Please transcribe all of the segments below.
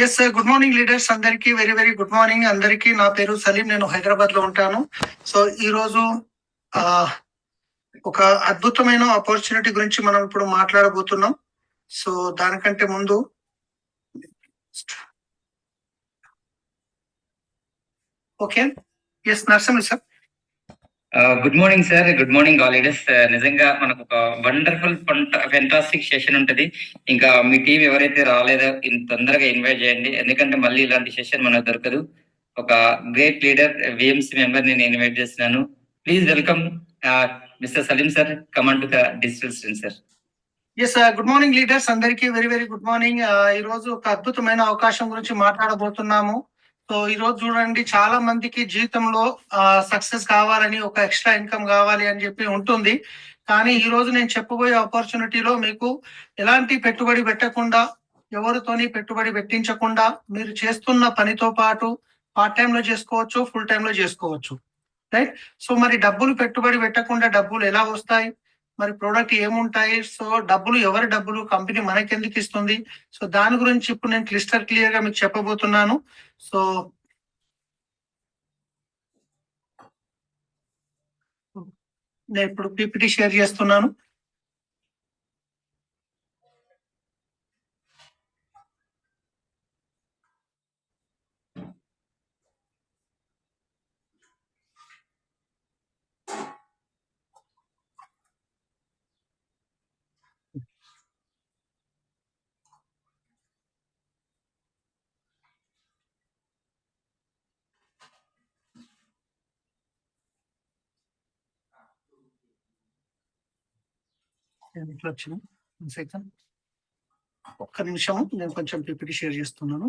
Yes sir, good morning leaders అందరికి. Very very good morning అందరికి. నా పేరు సలీం, నేను హైదరాబాద్ లో ఉంటాను. సో ఈ రోజు ఒక అద్భుతమైన ఆపర్చునిటీ గురించి మనం ఇప్పుడు మాట్లాడబోతున్నాం. సో దానికంటే ముందు okay. Yes Narasimha sir. Good morning sir, good morning all leaders. నిజంగా మనకు ఒక వండర్ఫుల్ ఫెంటాస్టిక్ సెషన్ ఉంటుంది. ఇంకా మీ టీం ఎవరైతే రాలేదో ఇంత తొందరగా ఇన్వైట్ చేయండి, ఎందుకంటే మళ్ళీ ఇలాంటి సెషన్ మనకు దొరకదు. ఒక గ్రేట్ లీడర్ విఎంసి మెంబర్ నేను ఇన్వైట్ చేస్తున్నాను. Please welcome mister Saleem sir. Come on to the digital strength sir. Yes good morning leaders అందరికి. Very very good morning. ఈ రోజు ఒక అద్భుతమైన అవకాశం గురించి మాట్లాడబోతున్నాము. సో ఈ రోజు చూడండి, చాలా మందికి జీవితంలో సక్సెస్ కావాలని, ఒక ఎక్స్ట్రా ఇన్కమ్ కావాలి అని చెప్పి ఉంటుంది. కానీ ఈ రోజు నేను చెప్పబోయే ఆపర్చునిటీలో మీకు ఎలాంటి పెట్టుబడి పెట్టకుండా, ఎవరితోని పెట్టుబడి పెట్టించకుండా, మీరు చేస్తున్న పనితో పాటు పార్ట్ టైం లో చేసుకోవచ్చు, ఫుల్ టైం లో చేసుకోవచ్చు. రైట్. సో మరి డబ్బులు పెట్టుబడి పెట్టకుండా డబ్బులు ఎలా వస్తాయి, మరి ప్రోడక్ట్ ఏముంటాయి, సో డబ్బులు ఎవరి డబ్బులు, కంపెనీ మనకెందుకు ఇస్తుంది, సో దాని గురించి ఇప్పుడు నేను క్లియర్ గా మీకు చెప్పబోతున్నాను. సో నేను ఇప్పుడు పీపీటీ షేర్ చేస్తున్నాను. ఇట్లా వచ్చిన సెకండ్, ఒక్క నిమిషం, నేను కొంచెం పీపీటీ షేర్ చేస్తున్నాను.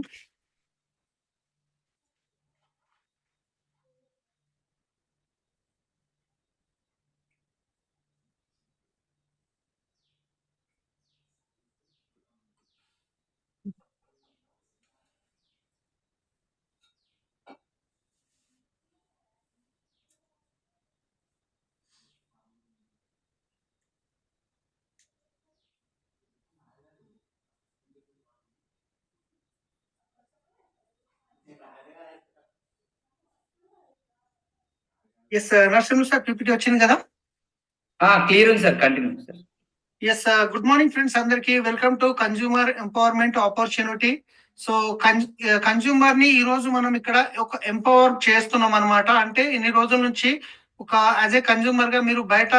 ఎస్ నరసింహ సార్, పీపీటీ వచ్చింది కదా? క్లియర్ ఉంది sir, continue sir. Yes good morning friends అందరికి. Welcome to consumer empowerment opportunity. So consumer ని ఈ రోజు మనం ఇక్కడ ఒక ఎంపవర్ చేస్తున్నాం అనమాట. అంటే ఇన్ని రోజుల నుంచి ఒక యాజ్ ఏ కన్జ్యూమర్ గా మీరు బయట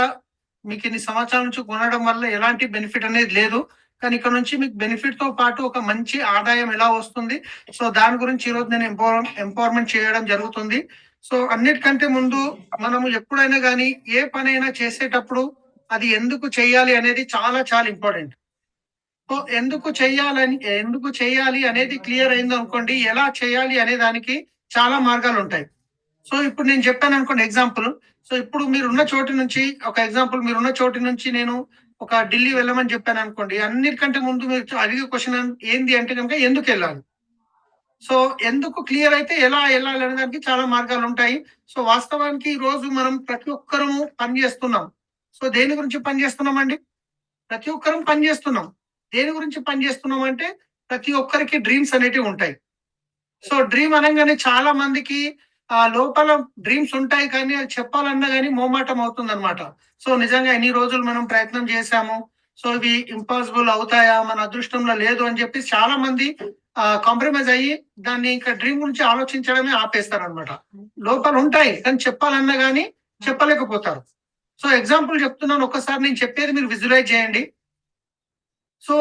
మీకు ఇన్ని సంవత్సరాల నుంచి కొనడం వల్ల ఎలాంటి బెనిఫిట్ అనేది లేదు. కానీ ఇక్కడ నుంచి మీకు బెనిఫిట్ తో పాటు ఒక మంచి ఆదాయం ఎలా వస్తుంది, సో దాని గురించి ఈ రోజు నేను ఎంపవర్మెంట్ చేయడం జరుగుతుంది. సో అన్నిటికంటే ముందు మనము ఎప్పుడైనా కానీ ఏ పనైనా చేసేటప్పుడు అది ఎందుకు చేయాలి అనేది చాలా చాలా ఇంపార్టెంట్. సో ఎందుకు చేయాలి అనేది క్లియర్ అయింది అనుకోండి, ఎలా చేయాలి అనే దానికి చాలా మార్గాలు ఉంటాయి. సో ఇప్పుడు నేను చెప్పాను అనుకోండి ఎగ్జాంపుల్. సో ఇప్పుడు మీరున్న చోటు నుంచి ఒక ఎగ్జాంపుల్, మీరున్న చోటు నుంచి నేను ఒక ఢిల్లీ వెళ్ళమని చెప్పాను అనుకోండి. అన్నిటికంటే ముందు మీరు అడిగే క్వశ్చన్ ఏంది అంటే కనుక ఎందుకు వెళ్ళాలి. సో ఎందుకు క్లియర్ అయితే ఎలా వెళ్ళాలి అనే దానికి చాలా మార్గాలు ఉంటాయి. సో వాస్తవానికి ఈ రోజు మనం ప్రతి ఒక్కరము పని చేస్తున్నాం. సో దేని గురించి పని చేస్తున్నామండి? ప్రతి ఒక్కరం పని చేస్తున్నాం. దేని గురించి పని చేస్తున్నాం అంటే ప్రతి ఒక్కరికి డ్రీమ్స్ అనేటివి ఉంటాయి. సో డ్రీమ్ అనగానే చాలా మందికి లోపల డ్రీమ్స్ ఉంటాయి, కానీ అది చెప్పాలన్నా కానీ మోమాటం అవుతుంది అనమాట. సో నిజంగా ఎన్ని రోజులు మనం ప్రయత్నం చేశాము, సో ఇవి ఇంపాసిబుల్ అవుతాయా, మన అదృష్టంలో లేదు అని చెప్పి చాలా మంది కాంప్రమైజ్ అయ్యి దాన్ని ఇంకా డ్రీమ్ గురించి ఆలోచించడమే ఆపేస్తారు అనమాట. లోపల ఉంటాయి కానీ చెప్పాలన్నా కానీ చెప్పలేకపోతారు. సో ఎగ్జాంపుల్ చెప్తున్నాను, ఒకసారి నేను చెప్పేది మీరు విజువలైజ్ చేయండి. సో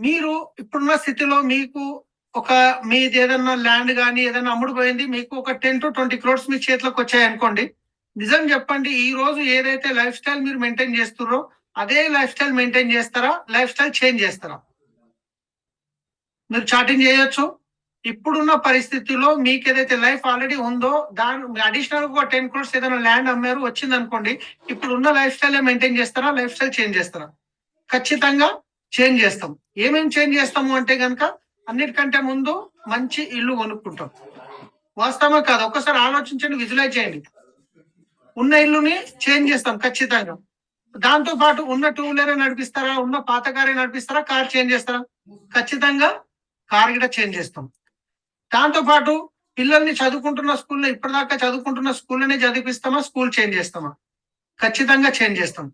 మీరు ఇప్పుడున్న స్థితిలో మీకు మీది ఏదన్నా ల్యాండ్ కానీ ఏదైనా అమ్ముడు పోయింది, మీకు ఒక 10 to 20 crores మీ చేతిలోకి వచ్చాయి అనుకోండి. నిజం చెప్పండి, ఈ రోజు ఏదైతే లైఫ్ స్టైల్ మీరు మెయింటైన్ చేస్తున్నారో అదే లైఫ్ స్టైల్ మెయింటైన్ చేస్తారా, లైఫ్ స్టైల్ చేంజ్ చేస్తారా? మీరు చాటింగ్ చేయొచ్చు. ఇప్పుడున్న పరిస్థితిలో మీకు ఏదైతే లైఫ్ ఆల్రెడీ ఉందో దాని అడిషనల్ గా 10 crores ఏదైనా ల్యాండ్ అమ్మారు వచ్చింది అనుకోండి, ఇప్పుడు ఉన్న లైఫ్ స్టైల్ మెయింటైన్ చేస్తారా, లైఫ్ స్టైల్ చేంజ్ చేస్తారా? ఖచ్చితంగా చేంజ్ చేస్తాం. ఏమేమి చేంజ్ చేస్తాము అంటే కనుక అన్నిటికంటే ముందు మంచి ఇల్లు కొనుక్కుంటాం. వాస్తవమే కాదు? ఒక్కసారి ఆలోచించండి, విజువలైజ్ చేయండి. ఉన్న ఇల్లుని చేంజ్ చేస్తాం ఖచ్చితంగా. దాంతో పాటు ఉన్న 2 వీలర్ నడిపిస్తారా, ఉన్న పాత కారే నడిపిస్తారా, కార్ చేంజ్ చేస్తారా? ఖచ్చితంగా కార్ కూడా చేంజ్ చేస్తాం. దాంతో పాటు పిల్లల్ని చదువుకుంటున్న స్కూల్లో ఇప్పటిదాకా చదువుకుంటున్న స్కూల్లోనే చదివిస్తామా, స్కూల్ చేంజ్ చేస్తామా? ఖచ్చితంగా చేంజ్ చేస్తాం.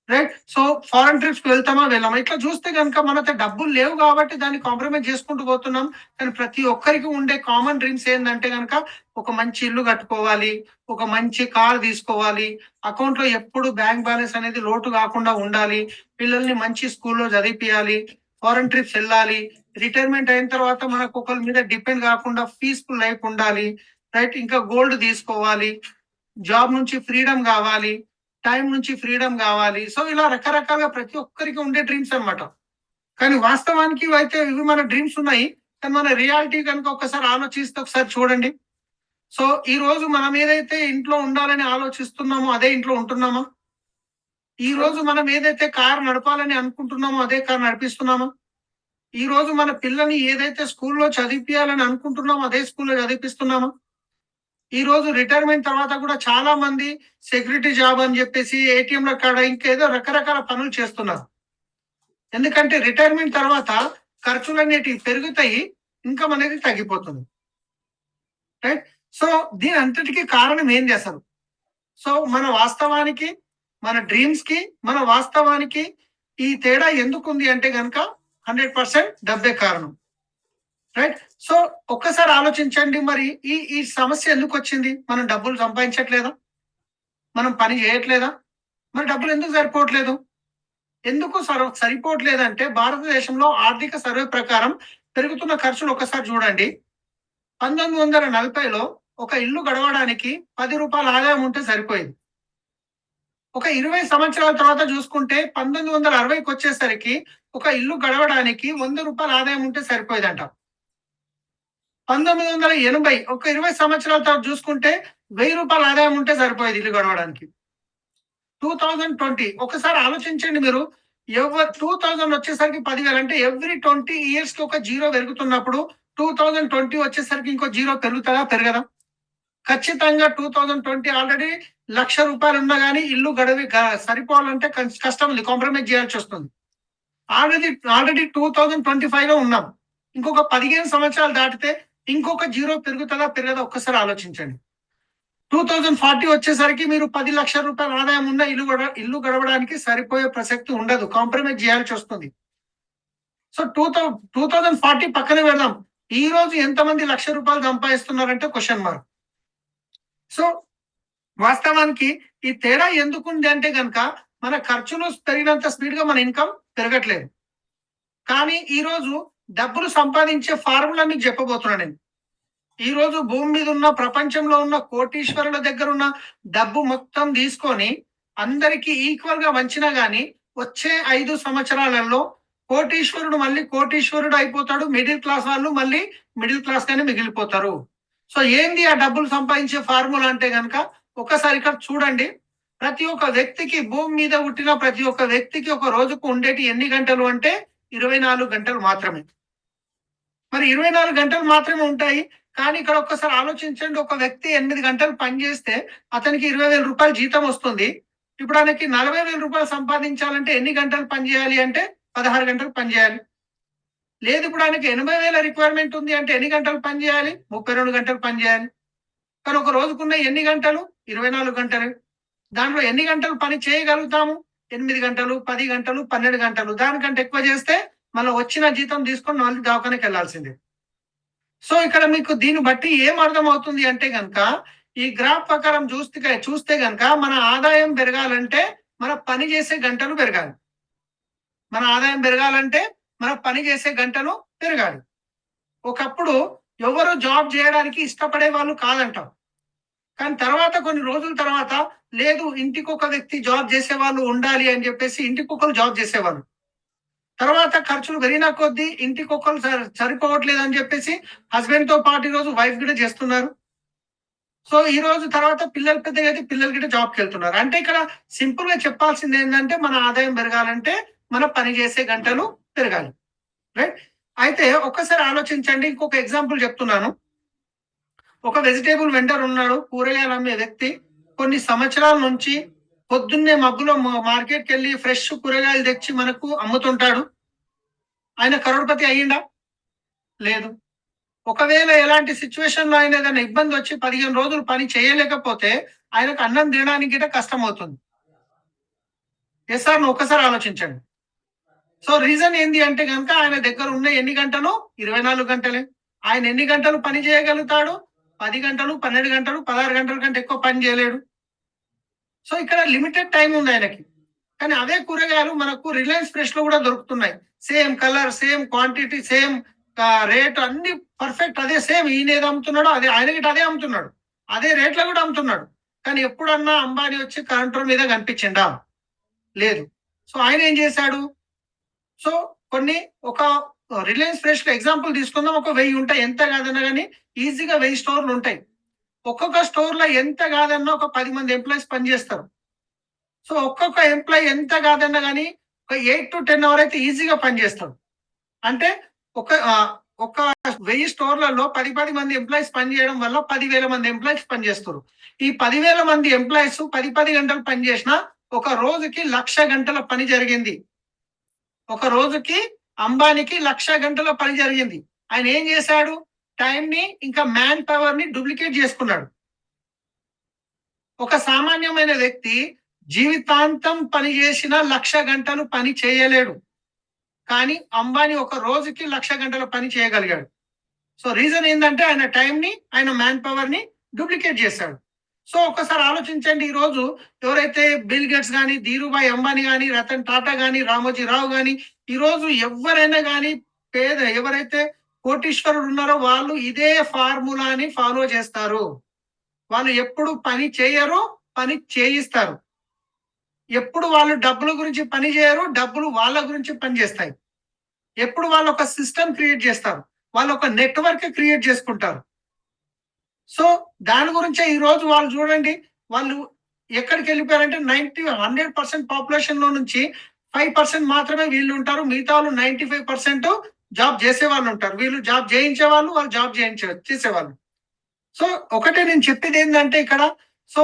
రైట్. సో ఫారెన్ ట్రిప్స్ కి వెళ్తామా, వెళ్ళామా? ఇట్లా చూస్తే కనుక మన దగ్గర డబ్బులు లేవు కాబట్టి దాన్ని కాంప్రమైజ్ చేసుకుంటూ పోతున్నాం. కానీ ప్రతి ఒక్కరికి ఉండే కామన్ డ్రీమ్స్ ఏంటంటే కనుక ఒక మంచి ఇల్లు కట్టుకోవాలి, ఒక మంచి కార్ తీసుకోవాలి, అకౌంట్ లో ఎప్పుడు బ్యాంక్ బ్యాలెన్స్ అనేది లోటు కాకుండా ఉండాలి, పిల్లల్ని మంచి స్కూల్లో చదివిపియాలి, ఫారెన్ ట్రిప్స్ వెళ్ళాలి, రిటైర్మెంట్ అయిన తర్వాత మనకు ఒకరి మీద డిపెండ్ కాకుండా పీస్ఫుల్ లైఫ్ ఉండాలి. రైట్. ఇంకా గోల్డ్ తీసుకోవాలి, జాబ్ నుంచి ఫ్రీడమ్ కావాలి, టైం నుంచి ఫ్రీడమ్ కావాలి. సో ఇలా రకరకాలుగా ప్రతి ఒక్కరికి ఉండే డ్రీమ్స్ అన్నమాట. కానీ వాస్తవానికి అయితే ఇవి మన డ్రీమ్స్ ఉన్నాయి. కానీ మన రియాలిటీ కనుక ఒకసారి ఆలోచిస్తే ఒకసారి చూడండి. సో ఈ రోజు మనం ఏదైతే ఇంట్లో ఉండాలని ఆలోచిస్తున్నామో అదే ఇంట్లో ఉంటున్నామా? ఈ రోజు మనం ఏదైతే కార్ నడపాలని అనుకుంటున్నామో అదే కార్ నడిపిస్తున్నామా? ఈ రోజు మన పిల్లల్ని ఏదైతే స్కూల్లో చదివిపియాలని అనుకుంటున్నామో అదే స్కూల్లో చదివిపిస్తున్నామా? ఈ రోజు రిటైర్మెంట్ తర్వాత కూడా చాలా మంది సెక్యూరిటీ జాబ్ అని చెప్పేసి ఏటీఎంల కాడ ఇంకేదో రకరకాల పనులు చేస్తున్నారు. ఎందుకంటే రిటైర్మెంట్ తర్వాత ఖర్చులు అనేటివి పెరుగుతాయి, ఇన్కమ్ అనేది తగ్గిపోతుంది. రైట్. సో దీని అంతటికీ కారణం ఏంది అసలు? సో మన వాస్తవానికి, మన డ్రీమ్స్ కి, మన వాస్తవానికి ఈ తేడా ఎందుకు ఉంది అంటే కనుక 100% డబ్బే కారణం. రైట్. సో ఒక్కసారి ఆలోచించండి, మరి ఈ సమస్య ఎందుకు వచ్చింది? మనం డబ్బులు సంపాదించట్లేదా? మనం పని చేయట్లేదా? మరి డబ్బులు ఎందుకు సరిపోవట్లేదు? ఎందుకు సరిపోవట్లేదంటే భారతదేశంలో ఆర్థిక సర్వే ప్రకారం పెరుగుతున్న ఖర్చులు ఒకసారి చూడండి. 1940లో ఒక ఇల్లు గడవడానికి 10 రూపాయల ఆదాయం ఉంటే సరిపోయింది. ఒక 20 సంవత్సరాల తర్వాత చూసుకుంటే 1960కి వచ్చేసరికి ఒక ఇల్లు గడవడానికి 100 రూపాయల ఆదాయం ఉంటే సరిపోయేదంట. 1980 ఒక 20 సంవత్సరాల తర్వాత చూసుకుంటే 1000 రూపాయల ఆదాయం ఉంటే సరిపోయేది ఇల్లు గడవడానికి. 2020 ఒకసారి ఆలోచించండి మీరు. 2000 వచ్చేసరికి 10,000 అంటే ఎవ్రీ 20 ఇయర్స్ కి ఒక జీరో పెరుగుతున్నప్పుడు 2020 వచ్చేసరికి ఇంకో జీరో పెరుగుతుందా, పెరగదా? ఖచ్చితంగా 2020 ఆల్రెడీ 1,00,000 రూపాయలు ఉన్నా కానీ ఇల్లు సరిపోవాలంటే కష్టం ఉంది, కాంప్రమైజ్ చేయాల్సి వస్తుంది. ఆల్రెడీ 2025 లో ఉన్నాం. ఇంకొక 15 సంవత్సరాలు దాటితే ఇంకొక జీరో పెరుగుతుందా, పెరగదా? ఒక్కసారి ఆలోచించండి. 2040 వచ్చేసరికి మీరు 10 లక్షల రూపాయల ఆదాయం ఉన్న ఇల్లు గడవడానికి సరిపోయే ప్రసక్తి ఉండదు, కాంప్రమైజ్ చేయాల్సి వస్తుంది. సో 2040 పక్కనే పెడదాం. ఈ రోజు ఎంతమంది 1,00,000 రూపాయలు సంపాదిస్తున్నారంటే క్వశ్చన్ మార్క్. సో వాస్తవానికి ఈ తేడా ఎందుకుంది అంటే కనుక మన ఖర్చులు పెరిగినంత స్పీడ్ గా మన ఇన్కమ్ పెరగట్లేదు. కానీ ఈ రోజు డబ్బులు సంపాదించే ఫార్ములా మీకు చెప్పబోతున్నాను నేను. ఈ రోజు భూమి మీద ఉన్న ప్రపంచంలో ఉన్న కోటీశ్వరుల దగ్గర ఉన్న డబ్బు మొత్తం తీసుకొని అందరికి ఈక్వల్ గా వంచినా గానీ వచ్చే 5 సంవత్సరాలలో కోటీశ్వరుడు మళ్ళీ కోటీశ్వరుడు అయిపోతాడు, మిడిల్ క్లాస్ వాళ్ళు మళ్ళీ మిడిల్ క్లాస్ గానే మిగిలిపోతారు. సో ఏంది ఆ డబ్బులు సంపాదించే ఫార్ములా అంటే కనుక ఒకసారి ఇక్కడ చూడండి. ప్రతి ఒక్క వ్యక్తికి, భూమి మీద పుట్టిన ప్రతి ఒక్క వ్యక్తికి ఒక రోజుకు ఉండేటి ఎన్ని గంటలు అంటే 24 గంటలు మాత్రమే. మరి 24 గంటలు మాత్రమే ఉంటాయి. కానీ ఇక్కడ ఒక్కసారి ఆలోచించండి, ఒక వ్యక్తి 8 గంటలు పని చేస్తే అతనికి 20,000 రూపాయలు జీతం వస్తుంది. ఇప్పుడు ఆయనకి 40,000 రూపాయలు సంపాదించాలంటే ఎన్ని గంటలు పని చేయాలి అంటే 16 గంటలు పని చేయాలి. లేదు ఇప్పుడు ఆయనకి 80,000 రిక్వైర్మెంట్ ఉంది అంటే ఎన్ని గంటలు పని చేయాలి? 32 గంటలు పని చేయాలి. కానీ ఒక రోజుకున్న ఎన్ని గంటలు? 24 గంటలు. దాంట్లో ఎన్ని గంటలు పని చేయగలుగుతాము? 8 గంటలు, 10 గంటలు, 12 గంటలు. దానికంటే ఎక్కువ చేస్తే మళ్ళీ వచ్చిన జీతం తీసుకొని మళ్ళీ దవాఖానకి వెళ్లాల్సిందే. సో ఇక్కడ మీకు దీన్ని బట్టి ఏం అర్థం అవుతుంది అంటే కనుక ఈ గ్రాఫ్ ప్రకారం చూస్తే కనుక మన ఆదాయం పెరగాలంటే మన పని చేసే గంటలు పెరగాలి. మన ఆదాయం పెరగాలంటే మన పని చేసే గంటలు పెరగాలి. ఒకప్పుడు ఎవరు జాబ్ చేయడానికి ఇష్టపడే వాళ్ళు కాదంటాం. కానీ తర్వాత కొన్ని రోజుల తర్వాత లేదు, ఇంటికి ఒక వ్యక్తి జాబ్ చేసే వాళ్ళు ఉండాలి అని చెప్పేసి ఇంటికి ఒకరు జాబ్ చేసేవాళ్ళు. తర్వాత ఖర్చులు పెరిగిన కొద్దీ ఇంటికి ఒకరు సరిపోవట్లేదు అని చెప్పేసి హస్బెండ్ తో పాటు ఈ రోజు వైఫ్ కూడా చేస్తున్నారు. సో ఈ రోజు తర్వాత పిల్లలు పెద్దగా అయితే పిల్లలు కూడా జాబ్కి వెళ్తున్నారు. అంటే ఇక్కడ సింపుల్ గా చెప్పాల్సింది ఏంటంటే మన ఆదాయం పెరగాలంటే మన పని చేసే గంటలు పెరగాలి. రైట్. అయితే ఒక్కసారి ఆలోచించండి, ఇంకొక ఎగ్జాంపుల్ చెప్తున్నాను. ఒక వెజిటేబుల్ వెండర్ ఉన్నాడు, కూరగాయలు అమ్మే వ్యక్తి. కొన్ని సంవత్సరాల నుంచి పొద్దున్నే మబ్బులో మార్కెట్కి వెళ్ళి ఫ్రెష్ కూరగాయలు తెచ్చి మనకు అమ్ముతుంటాడు. ఆయన కరోడ్పతి అయ్యిండా? లేదు. ఒకవేళ ఎలాంటి సిచ్యువేషన్ లో ఆయన ఏదైనా ఇబ్బంది వచ్చి 15 రోజులు పని చేయలేకపోతే ఆయనకు అన్నం తినడానికి గిట్ట కష్టం అవుతుంది. ఎస్ సార్ ఒక్కసారి ఆలోచించండి. సో రీజన్ ఏంది అంటే గనుక ఆయన దగ్గర ఉన్న ఎన్ని గంటలు? 24 గంటలే. ఆయన ఎన్ని గంటలు పని చేయగలుగుతాడు? 10 గంటలు, 12 గంటలు, 16 గంటల కంటే ఎక్కువ పని చేయలేడు. సో ఇక్కడ లిమిటెడ్ టైమ్ ఉంది ఆయనకి. కానీ అవే కూరగాయలు మనకు రిలయన్స్ ఫ్రెష్ లో కూడా దొరుకుతున్నాయి. Same colour, same quantity, same rate అన్ని పర్ఫెక్ట్ అదే సేమ్. ఈయన ఏది అమ్ముతున్నాడో అదే ఆయన గిట్ట అదే అమ్ముతున్నాడు. అదే రేట్లో కూడా అమ్ముతున్నాడు. కానీ ఎప్పుడన్నా అంబానీ వచ్చి కంట్రోల్ మీద కనిపించిండా? లేదు. సో ఆయన ఏం చేశాడు? సో కొన్ని ఒక రిలయన్స్ ఫ్రెష్ లో ఎగ్జాంపుల్ తీసుకుందాం. ఒక 1000 ఉంటాయి. ఎంత కాదన్నా కానీ ఈజీగా 1000 స్టోర్లు ఉంటాయి. ఒక్కొక్క స్టోర్ లో ఎంత కాదన్నా ఒక 10 మంది ఎంప్లాయీస్ పనిచేస్తారు. సో ఒక్కొక్క ఎంప్లాయీ ఎంత కాదన్నా కానీ ఒక 8 to 10 అవర్ అయితే ఈజీగా పనిచేస్తాడు. అంటే ఒక ఒక 1000 స్టోర్లలో 10 మంది ఎంప్లాయీస్ పనిచేయడం వల్ల 10,000 మంది ఎంప్లాయీస్ పనిచేస్తారు. ఈ 10,000 మంది ఎంప్లాయీస్ 10 గంటలు పనిచేసినా ఒక రోజుకి 1,00,000 గంటల పని జరిగింది. ఒక రోజుకి అంబానీకి 1,00,000 గంటల పని జరిగింది. ఆయన ఏం చేశాడు? టైం ని ఇంకా మ్యాన్ పవర్ ని డూప్లికేట్ చేసుకున్నాడు. ఒక సామాన్యమైన వ్యక్తి జీవితాంతం పని చేసిన 1,00,000 గంటలు పని చేయలేడు. కానీ అంబానీ ఒక రోజుకి 1,00,000 గంటల పని చేయగలిగాడు. సో రీజన్ ఏంటంటే ఆయన టైం ని, ఆయన మ్యాన్ పవర్ ని డూప్లికేట్ చేశాడు. సో ఒకసారి ఆలోచించండి. ఈ రోజు ఎవరైతే బిల్ గేట్స్ గాని, ధీరుభాయ్ అంబానీ గాని, రతన్ టాటా గాని, రామోజీ రావు గాని, ఈ రోజు ఎవరైనా గాని ఎవరైతే కోటీశ్వరుడు ఉన్నారో వాళ్ళు ఇదే ఫార్ములాని ఫాలో చేస్తారు. వాళ్ళు ఎప్పుడు పని చేయరు, పని చేయిస్తారు. ఎప్పుడు వాళ్ళు డబ్బుల గురించి పని చేయరు, డబ్బులు వాళ్ళ గురించి పని చేస్తాయి. ఎప్పుడు వాళ్ళు ఒక సిస్టమ్ క్రియేట్ చేస్తారు, వాళ్ళు ఒక నెట్వర్క్ క్రియేట్ చేసుకుంటారు. సో దాని గురించే ఈ రోజు వాళ్ళు చూడండి, వాళ్ళు ఎక్కడికి వెళ్ళిపోయారంటే 100% పాపులేషన్ లో నుంచి 5% మాత్రమే వీళ్ళు ఉంటారు. మిగతా వాళ్ళు 95% జాబ్ చేసే వాళ్ళు ఉంటారు. వీళ్ళు జాబ్ చేయించే వాళ్ళు జాబ్ చేసేవాళ్ళు. సో ఒకటే నేను చెప్పేది ఏంటంటే ఇక్కడ, సో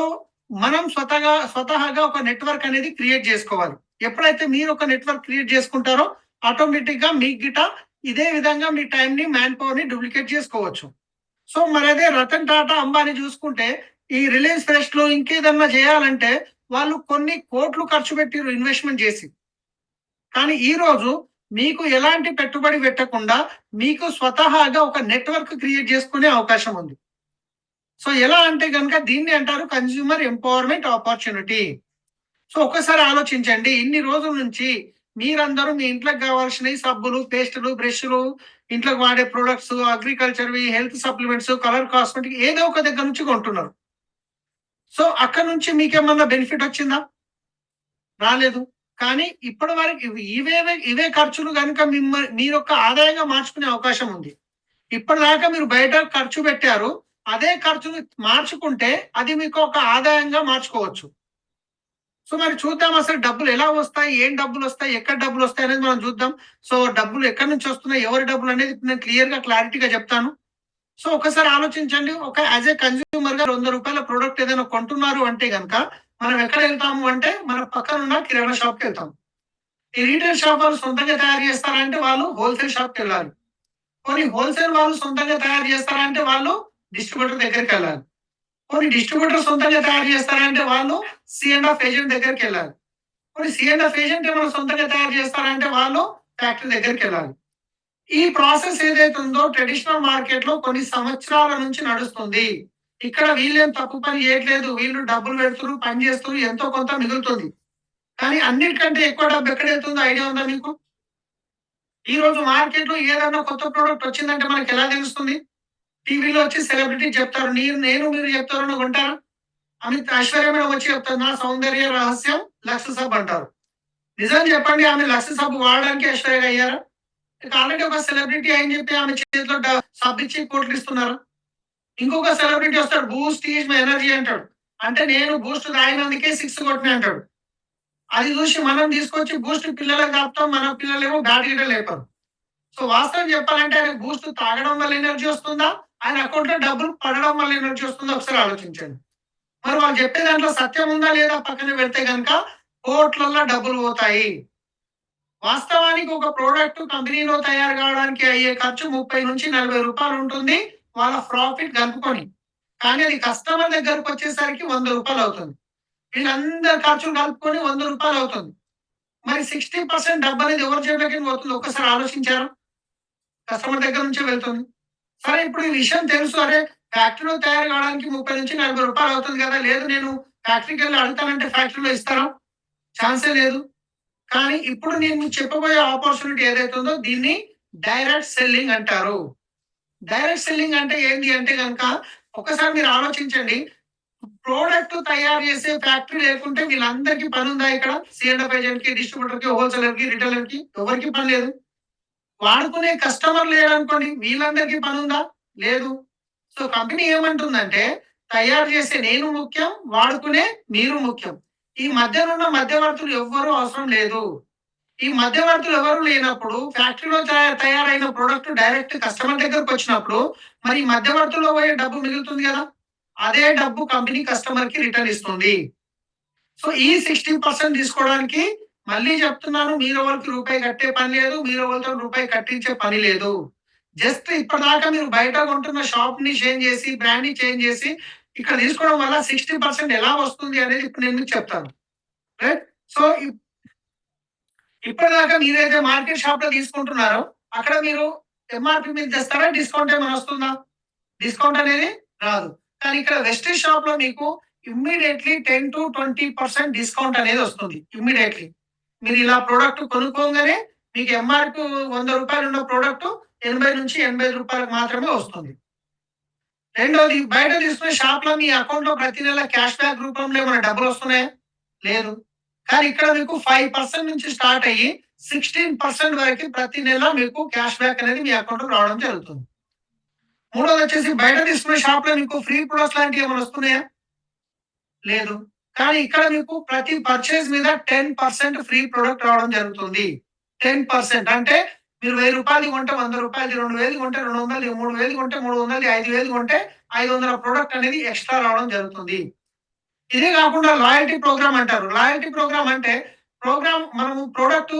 మనం స్వతహాగా ఒక నెట్వర్క్ అనేది క్రియేట్ చేసుకోవాలి. ఎప్పుడైతే మీరు ఒక నెట్వర్క్ క్రియేట్ చేసుకుంటారో ఆటోమేటిక్ గా మీ గిట ఇదే విధంగా మీ టైం ని, మ్యాన్ పవర్ ని డూప్లికేట్ చేసుకోవచ్చు. సో మరి అదే రతన్ టాటా అంబానీ చూసుకుంటే ఈ రిలయన్స్ ఫ్రెష్ లో ఇంకేదన్నా చేయాలంటే వాళ్ళు కొన్ని కోట్లు ఖర్చు పెట్టిరు ఇన్వెస్ట్మెంట్ చేసి. కానీ ఈ రోజు మీకు ఎలాంటి పెట్టుబడి పెట్టకుండా మీకు స్వతహాగా ఒక నెట్వర్క్ క్రియేట్ చేసుకునే అవకాశం ఉంది. సో ఎలా అంటే కనుక దీన్ని అంటారు కన్స్యూమర్ ఎంపవర్మెంట్ ఆపర్చునిటీ. సో ఒకసారి ఆలోచించండి, ఇన్ని రోజుల నుంచి మీరందరూ మీ ఇంట్లోకి కావాల్సిన సబ్బులు, పేస్టులు, బ్రష్లు, ఇంట్లోకి వాడే ప్రొడక్ట్స్, అగ్రికల్చర్వి, హెల్త్ సప్లిమెంట్స్, కలర్ కాస్మెటిక్ ఏదో ఒక దగ్గర నుంచి కొంటున్నారు. సో అక్కడ నుంచి మీకేమన్నా బెనిఫిట్ వచ్చిందా? రాలేదు. కానీ ఇప్పటి వరకు ఇవే ఖర్చులు కనుక మీరు యొక్క ఆదాయంగా మార్చుకునే అవకాశం ఉంది. ఇప్పటిదాకా మీరు బయట ఖర్చు పెట్టారు, అదే ఖర్చును మార్చుకుంటే అది మీకు ఒక ఆదాయంగా మార్చుకోవచ్చు. సో మరి చూద్దాం అసలు డబ్బులు ఎలా వస్తాయి, ఏం డబ్బులు వస్తాయి, ఎక్కడ డబ్బులు వస్తాయి అనేది మనం చూద్దాం. సో డబ్బులు ఎక్కడి నుంచి వస్తున్నాయి, ఎవరి డబ్బులు అనేది నేను క్లారిటీగా చెప్తాను. సో ఒకసారి ఆలోచించండి, ఒక యాజ్ ఏ కన్స్యూమర్ గా ₹100 ప్రొడక్ట్ ఏదైనా కొంటున్నారు అంటే గనక మనం ఎక్కడ వెళ్తాము అంటే మన పక్కన ఉన్న కిరాణా షాప్ కి వెళ్తాం. ఈ రీటైల్ షాప్ వాళ్ళు సొంతంగా తయారు చేస్తారంటే వాళ్ళు హోల్సేల్ షాప్ కి వెళ్ళాలి. కొన్ని హోల్సేల్ వాళ్ళు సొంతంగా తయారు చేస్తారంటే వాళ్ళు డిస్ట్రిబ్యూటర్ దగ్గరికి వెళ్ళాలి. కొన్ని డిస్ట్రిబ్యూటర్ సొంతంగా తయారు చేస్తారంటే వాళ్ళు C&F ఏజెంట్ దగ్గరికి వెళ్ళాలి. కొన్ని C&F ఏజెంట్ ఏమైనా సొంతంగా తయారు చేస్తారంటే వాళ్ళు ఫ్యాక్టరీ దగ్గరికి వెళ్ళాలి. ఈ ప్రాసెస్ ఏదైతే ఉందో ట్రెడిషనల్ మార్కెట్ లో కొన్ని సంవత్సరాల నుంచి నడుస్తుంది. ఇక్కడ వీళ్ళేం తప్పు పని చేయట్లేదు, వీళ్ళు డబ్బులు పెడుతున్నారు, పని చేస్తున్నారు, ఎంతో కొంత మిగులుతుంది. కానీ అన్నిటికంటే ఎక్కువ డబ్బు ఎక్కడ వెళ్తుందో ఐడియా ఉందా మీకు? ఈ రోజు మార్కెట్ లో ఏదైనా కొత్త ప్రోడక్ట్ వచ్చిందంటే మనకి ఎలా తెలుస్తుంది? టీవీలో వచ్చి సెలబ్రిటీ చెప్తారు, మీరు చెప్తారు, కొంటారా? ఐశ్వర్య మేడం వచ్చి చెప్తారు, నా సౌందర్య రహస్యం లక్స్ సబ్ అంటారు. నిజం చెప్పండి, ఆమె లక్స్ సబ్ వాడడానికి ఐశ్వర్య అయ్యారా? ఆల్రెడీ ఒక సెలబ్రిటీ అని చెప్పి ఆమె చేతిలో సబ్ ఇచ్చి కోట్లు ఇస్తున్నారు. ఇంకొక సెలబ్రిటీ వస్తాడు, బూస్ట్ ఈజ్ మై ఎనర్జీ అంటాడు. అంటే నేను బూస్ట్ తాగినందుకే 6 కొట్టిన అంటాడు. అది చూసి మనం తీసుకొచ్చి బూస్ట్ పిల్లలకు తాపుతాం, మన పిల్లలేమో బ్యాటరీలో లేపారు. సో వాస్తవం చెప్పాలంటే ఆయన బూస్ట్ తాగడం వల్ల ఎనర్జీ వస్తుందా, ఆయన అకౌంట్ లో డబ్బులు పడడం వల్ల ఎనర్జీ వస్తుందా ఒకసారి ఆలోచించండి. మరి వాళ్ళు చెప్పే దాంట్లో సత్యం ఉందా లేదా పక్కన పెడితే కనుక కోట్లల్లో డబ్బులు పోతాయి. వాస్తవానికి ఒక ప్రోడక్ట్ కంపెనీలో తయారు కావడానికి అయ్యే ఖర్చు 30-40 ఉంటుంది. వాళ్ళ ప్రాఫిట్ కలుపుకొని. కానీ అది కస్టమర్ దగ్గరకు వచ్చేసరికి రూ. 100 అవుతుంది. వీళ్ళందరి ఖర్చులు కలుపుకొని రూ. 100 అవుతుంది. మరి 60% డబ్బనేది ఎవరి జేబులోకి పోతుంది ఒక్కసారి ఆలోచించారా? కస్టమర్ దగ్గర నుంచే వెళ్తుంది. సరే ఇప్పుడు ఈ విషయం తెలుసు. అరే ఫ్యాక్టరీలో తయారు కావడానికి రూ. 30-40 అవుతుంది కదా! లేదు నేను ఫ్యాక్టరీకెళ్ళి అడుగుతానంటే ఫ్యాక్టరీలో ఇస్తారా? ఛాన్సే లేదు. కానీ ఇప్పుడు నేను మీకు చెప్పబోయే ఆపర్చునిటీ ఏదైతే ఉందో దీన్ని డైరెక్ట్ సెల్లింగ్ అంటారు. డైరెక్ట్ సెల్లింగ్ అంటే ఏంటి అంటే గనక ఒక్కసారి మీరు ఆలోచించండి. ప్రొడక్ట్ తయారు చేసే ఫ్యాక్టరీ లేకుంటే వీళ్ళందరికీ పనుందా ఇక్కడ? సి&ఎఫ్ ఏజెంట్‌కి, డిస్ట్రిబ్యూటర్‌కి, హోల్‌సేలర్‌కి, రిటైలర్‌కి ఎవరికీ పని లేదు. వాడుకునే కస్టమర్ లేరనుకోండి వీళ్ళందరికీ పనుందా? లేదు. సో కంపెనీ ఏమంటుందంటే తయారు చేసే నేను ముఖ్యం, వాడుకునే మీరు ముఖ్యం. ఈ మధ్యనున్న మధ్యవర్తులు ఎవ్వరూ అవసరం లేదు. ఈ మధ్యవర్తులు ఎవరు లేనప్పుడు ఫ్యాక్టరీలో తయారైన ప్రొడక్ట్ డైరెక్ట్ కస్టమర్ దగ్గరకొచ్చినప్పుడు మరి ఈ మధ్యవర్తుల్లో పోయే డబ్బు మిగులుతుంది గదా! అదే డబ్బు కంపెనీ కస్టమర్‌కి రిటర్న్ ఇస్తుంది. సో ఈ 60% తీసుకోవడానికి మళ్ళీ చెప్తున్నాను మీరెవరికి రూపాయి కట్టే పని లేదు. మీరెవరితో రూపాయి కట్టించే పని లేదు. జస్ట్ ఇప్పటిదాకా మీరు బయట కొంటున్న షాప్‌ని చేంజ్ చేసి, బ్రాండ్‌ని చేంజ్ చేసి ఇక్కడ తీసుకోవడం వల్ల 60% ఎలా వస్తుంది అనేది ఇప్పుడు నేను మీకు చెప్తాను. రైట్? సో ఇప్పటిదాకా మీరైతే మార్కెట్ షాప్‌లో తీసుకుంటున్నారో అక్కడ మీరు ఎంఆర్‌పీ మీద తెస్తారా? డిస్కౌంట్ ఏమైనా వస్తుందా? డిస్కౌంట్ అనేది రాదు. కానీ ఇక్కడ వెస్టేజ్ షాప్‌లో మీకు ఇమ్మీడియేట్‌లీ 10-20% డిస్కౌంట్ అనేది వస్తుంది. ఇమ్మీడియేట్‌లీ. మీరు ఇలా ప్రొడక్ట్ కొనుక్కోగానే మీకు ఎంఆర్‌పీ రూ. 100 ఉన్న ప్రొడక్ట్ రూ. 80-85 మాత్రమే వస్తుంది. రెండోది బయట తీసుకునే షాప్‌లో మీ అకౌంట్‌లో ప్రతి నెల క్యాష్ బ్యాక్ రూపంలో ఏమైనా డబ్బులు వస్తున్నాయా? లేదు. కానీ ఇక్కడ మీకు 5% నుంచి స్టార్ట్ అయ్యి 16% వరకు ప్రతి నెల మీకు క్యాష్ బ్యాక్ అనేది మీ అకౌంట్‌లో రావడం జరుగుతుంది. మూడోది వచ్చేసి బయట తీసుకునే షాప్‌లో మీకు ఫ్రీ ప్రొడక్ట్స్ లాంటివి ఏమైనా వస్తున్నాయా? లేదు. కానీ ఇక్కడ మీకు ప్రతి పర్చేజ్ మీద 10% ఫ్రీ ప్రొడక్ట్ రావడం జరుగుతుంది. 10% అంటే మీరు రూ. 1000 కొంటే రూ. 100, 2000 కొంటే 200, 3000 కొంటే 300, 5000 కొంటే 500 ప్రొడక్ట్ అనేది ఎక్స్‌ట్రా రావడం జరుగుతుంది. ఇదే కాకుండా లాయల్టీ ప్రోగ్రామ్ అంటారు. లాయల్టీ ప్రోగ్రామ్ అంటే మనము ప్రొడక్ట్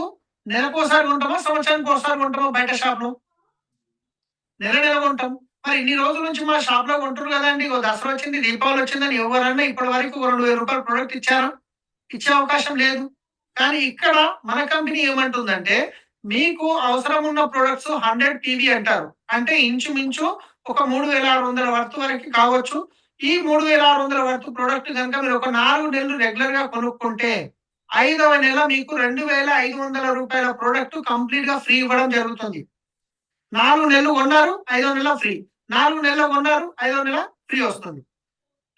నెలకోసారి కొంటామా? సంవత్సరానికి ఒకసారి కొంటామా బయట షాప్‌లో? నెల కొంటాం. మరి ఇన్ని రోజుల నుంచి మా షాప్‌లో కొంటుర్రు గదండీ! ఇగో దసరా వచ్చింది, దీపావళి వచ్చిందని ఎవరన్నా ఇప్పటి వరకు రూ. 2000 ప్రొడక్ట్ ఇచ్చారా? ఇచ్చే అవకాశం లేదు. కానీ ఇక్కడ మన కంపెనీ ఏమంటుందంటే, మీకు అవసరం ఉన్న ప్రొడక్ట్స్ 100 పీవీ అంటారు. అంటే ఇంచుమించు ఒక 3600 వర్త్ వరకి కావచ్చు. ఈ 3600 వర్త్ ప్రొడక్ట్ గనుక మీరు ఒక 4 నెలలు రెగ్యులర్‌గా కొనుక్కుంటే, ఐదవ నెల మీకు రూ. 2500 ప్రొడక్ట్ కంప్లీట్‌గా ఫ్రీ ఇవ్వడం జరుగుతుంది. 4 నెలలు కొన్నారు, ఐదో నెల ఫ్రీ. 4 నెలలు కొన్నారు, ఐదో నెల ఫ్రీ వస్తుంది.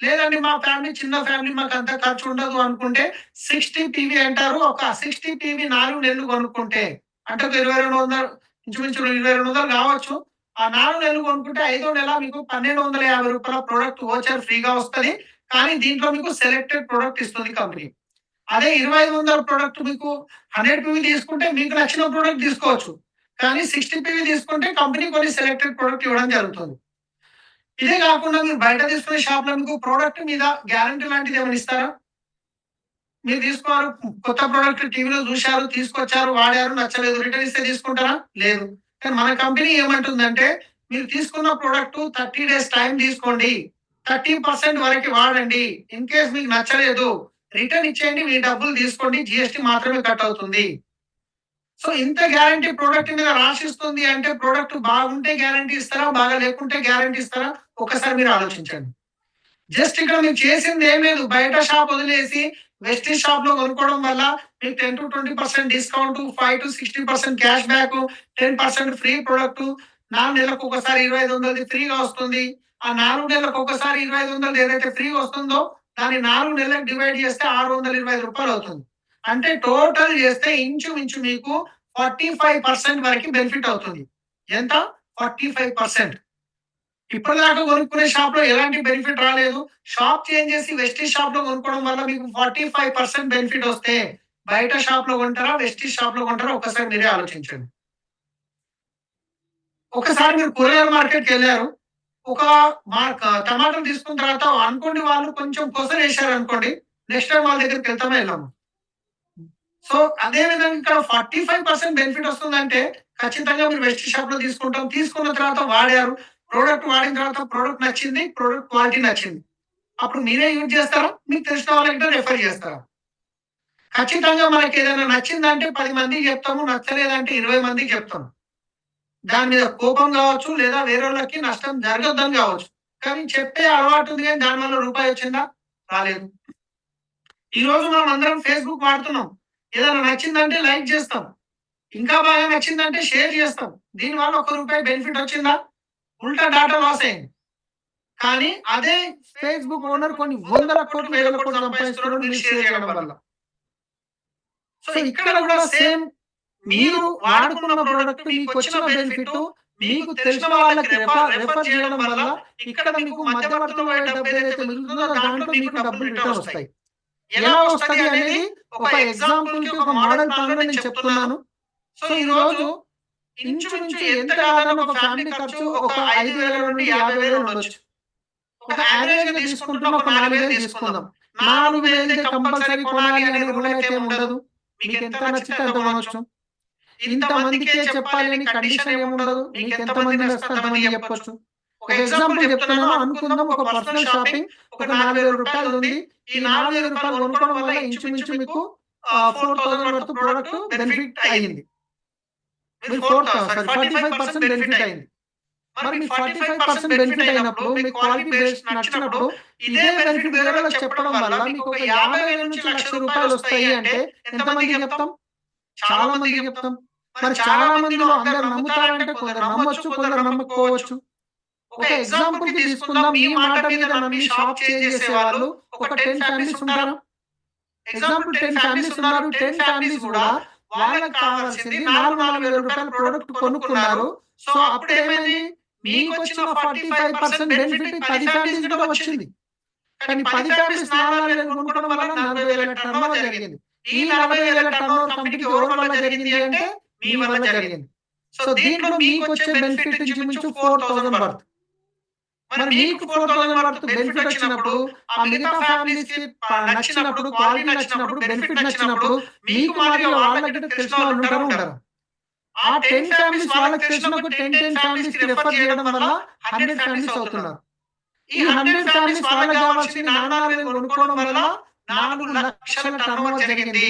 లేదండి మా ఫ్యామిలీ చిన్న ఫ్యామిలీ మాకంత ఖర్చు ఉండదు అనుకుంటే 60 పీవీ అంటారు. ఒక 60 పీవీ 4 నెలలు కొనుక్కుంటే అంటే ఒక 2200 ఇంచుమించు 2200 కావచ్చు. ఆ 4 నెలలు కొనుక్కుంటే ఐదో నెల మీకు రూ. 1250 ప్రొడక్ట్ వోచర్ ఫ్రీగా వస్తది. కానీ దీంట్లో మీకు సెలెక్టెడ్ ప్రొడక్ట్ ఇస్తుంది కంపెనీ. అదే 2500 ప్రొడక్ట్ మీకు 100 పీవీ తీసుకుంటే మీకు నచ్చిన ప్రొడక్ట్ తీసుకోవచ్చు. కానీ 60 పీవీ తీసుకుంటే కంపెనీ కొన్ని సెలెక్టెడ్ ప్రొడక్ట్ ఇవ్వడం జరుగుతుంది. ఇదే కాకుండా మీరు బయట తీసుకునే షాప్‌లో మీకు ప్రొడక్ట్ మీద గ్యారంటీ లాంటిది ఏమైనా ఇస్తారా? మీరు తీసుకున్నారు కొత్త ప్రొడక్ట్ టీవీలో చూశారు, తీసుకొచ్చారు, వాడారు, నచ్చలేదు. రిటర్న్ ఇస్తే తీసుకుంటారా? లేదు. కానీ మన కంపెనీ ఏమంటుందంటే మీరు తీసుకున్న ప్రొడక్ట్ 30 డేస్ టైం తీసుకోండి. 30% వరకి వాడండి. ఇన్ కేస్ మీకు నచ్చలేదు రిటర్న్ ఇచ్చేయండి. మీ డబ్బులు తీసుకోండి. జీఎస్టీ మాత్రమే కట్ అవుతుంది. సో ఇంత గ్యారంటీ ప్రొడక్ట్ మీద రాసిస్తుంది అంటే ప్రొడక్ట్ బాగుంటే గ్యారంటీ ఇస్తారా? బాగా లేకుంటే గ్యారంటీ ఇస్తారా? ఒక్కసారి మీరు ఆలోచించండి. జస్ట్ ఇక్కడ మీరు చేసింది ఏం లేదు. బయట షాప్ వదిలేసి వెస్టీజ్ షాప్‌లో కొనుక్కోవడం వల్ల మీకు 10-20% discount, 5-60% cash back, 10% free product, 4 నెలలకు ఒకసారి 2500 ఫ్రీగా వస్తుంది. ఆ 4 నెలలకు ఒకసారి 2500 ఏదైతే ఫ్రీ వస్తుందో దాన్ని 4 నెలలకు డివైడ్ చేస్తే రూ. 625 అవుతుంది. అంటే టోటల్ చేస్తే ఇంచుమించు మీకు 45% వరకు బెనిఫిట్ అవుతుంది. ఎంత? 45%. ఇప్పటిదాకా కొనుక్కునే షాప్‌లో ఎలాంటి బెనిఫిట్ రాలేదు. షాప్ చేంజ్ చేసి వెస్టీజ్ షాప్‌లో కొనుక్కోవడం వల్ల మీకు 45% బెనిఫిట్ వస్తే బయట షాప్‌లో కొంటారా? వెస్టీజ్ షాప్‌లో కొంటారా? ఒక్కసారి మీరే ఆలోచించండి. ఒకసారి మీరు కూరగాయల మార్కెట్‌కెళ్లారు. ఒక టమాటాలు తీసుకున్న తర్వాత అనుకోండి వాళ్ళు కొంచెం కొసరేశారనుకోండి. నెక్స్ట్ టైమ్ వాళ్ళ దగ్గరికెళ్తామా? ఎళ్ళమా? సో అదే విధంగా ఇక్కడ 45% బెనిఫిట్ వస్తుందంటే ఖచ్చితంగా మీరు వెస్ట్ షాప్ లో తీసుకుంటాం. తీసుకున్న తర్వాత వాడారు. ప్రొడక్ట్ వాడిన తర్వాత ప్రొడక్ట్ నచ్చింది. ప్రొడక్ట్ క్వాలిటీ నచ్చింది. అప్పుడు మీరే యూజ్ చేస్తారా? మీకు తెలిసిన వాళ్ళకి రిఫర్ చేస్తారా? ఖచ్చితంగా మనకి ఏదైనా నచ్చిందంటే 10 మందికి చెప్తాము. నచ్చలేదంటే 20 మందికి చెప్తాము. దాని మీద కోపం కావచ్చు లేదా వేరేళ్ళకి నష్టం జరగొద్దని కావచ్చు. కానీ చెప్పే అలవాటు ఉంది కానీ దానివల్ల రూపాయి వచ్చిందా? రాలేదు. ఈ రోజు మనం అందరం ఫేస్‌బుక్ వాడుతున్నాం. ఏదైనా నచ్చిందంటే లైక్ చేస్తాం. ఇంకా బాగా నచ్చిందంటే షేర్ చేస్తాం. దీనివల్ల ఒక్క రూపాయి బెనిఫిట్ వచ్చిందా? ఉల్టా డాటా లాస్ అయింది. కానీ అదే ఫేస్‌బుక్ ఓనర్ కొన్ని వందల కోట్లు, వేల కోట్లు సంపాదిస్తున్నాడు మీరు షేర్ చేయడం వల్ల. సో ఇక్కడ కూడా సేమ్ మీరు వాడుకున్న ప్రొడక్ట్ మీకొచ్చిన బెనిఫిట్ మీకు తెలిసిన వాళ్ళకి రెఫర్ చేయడం వల్ల ఇక్కడ మీకు మధ్యవర్తులు పోయే డబ్బు ఏదైతే మిగులుతుందో దాంట్లో మీకు డబ్బులు రిటర్న్ వస్తాయి. ఎలా వస్తది అనేది ఒక ఎగ్జాంపుల్‌కి ఒక మోడల్ ప్లాన్‌లో నేను చెప్తున్నాను. సో ఈ రోజు ఇంచుమించు ఎంత కాదన్నా ఒక ఫ్యామిలీ ఖర్చు ఒక 5,000 నుండి 50,000 ఉండొచ్చు. ఒక యావరేజ్‌గా తీసుకుంటున్న ఒక 4,000 తీసుకుందాం. 4,000కి కంపల్సరీ కొనాలి అనే రూల్ అయితే ఉండదు. మీకెంత నచ్చితే అంత కొనొచ్చు. ఇంతమందికే చెప్పాలి అని కండిషన్ ఏముండదు. మీకెంతమంది నచ్చితే అంతమందికి చెప్పొచ్చు. ఒక ఎగ్జాంపుల్ చెప్తున్నాను అనుకుందాం ఒక పర్సనల్ షాపింగ్ ఒక రూ. 4,000 ఉంది. ఈ రూ. 4,000 కొనుక్కోవడం వల్ల ఇంచుమించు మీకు 4,000 వర్త్ ప్రొడక్ట్ బెనిఫిట్ అయింది. మీకు 45% బెనిఫిట్ అయింది. మరి మీకు 45% బెనిఫిట్ అయినప్పుడు మీకు క్వాలిటీ బేస్ నచ్చినప్పుడు ఇదే బెనిఫిట్ వేరే వాళ్ళకి చెప్పడం వల్ల మీకు ఒక 50,000 నుంచి ₹1,00,000 వస్తాయి అంటే ఎంతమందికి చెప్తాం? చాలా మందికి చెప్తాం. మరి చాలా మందిలో అందరూ నమ్ముతారంటే కొందరు నమ్మొచ్చు, కొందరు నమ్మకపోవచ్చు. ఒక ఎగ్జాంపుల్‌కి తీసుకుందాం. మీ మాట మీద నమ్మి షాప్ చేంజ్ చేసేవాళ్ళు ఒక 10 ఫ్యామిలీస్ ఉంటారా? ఎగ్జాంపుల్ 10 ఫ్యామిలీస్ ఉన్నారు. 10 ఫ్యామిలీస్ కూడా వాళ్ళకి కావాల్సింది ₹4,000 ప్రొడక్ట్ కొనుక్కున్నారు. సో అప్పుడేమైంది? మీకొచ్చిన 45% బెనిఫిట్ 10 ఫ్యామిలీస్ కూడా వచ్చింది. కానీ 10 ఫ్యామిలీస్ 4,000 కొనుక్కోవడం వల్ల 40,000 టర్నోవర్ జరిగింది. ఈ 40,000 టర్నోవర్ కంపెనీకి ఎవరి వల్ల జరిగింది అంటే మీ వల్ల జరిగింది. సో దీంట్లో మీకొచ్చే బెనిఫిట్ ఇంచుమించు 4,000 వర్త్. మరి మీకు 4,000 వర్త్ బెనిఫిట్ వచ్చినప్పుడు ఆ మిగతా ఫ్యామిలీస్‌కి నచ్చినప్పుడు క్వాలిటీ నచ్చినప్పుడు బెనిఫిట్ నచ్చినప్పుడు మీకు మరియు వాళ్ళకి తెలిసిన వాళ్ళు ఉంటారా ఉండరా? ఆ 10 ఫ్యామిలీస్ వాళ్ళకి తెలిసిన ఒక 10 ఫ్యామిలీస్‌కి రిఫర్ చేయడం వల్ల 100 ఫ్యామిలీస్ అవుతున్నారు. ఈ 100 ఫ్యామిలీస్ వాళ్ళకి కావాల్సింది 4,000 కొనుక్కోవడం వల్ల 4,00,000 టర్నోవర్ జరిగింది.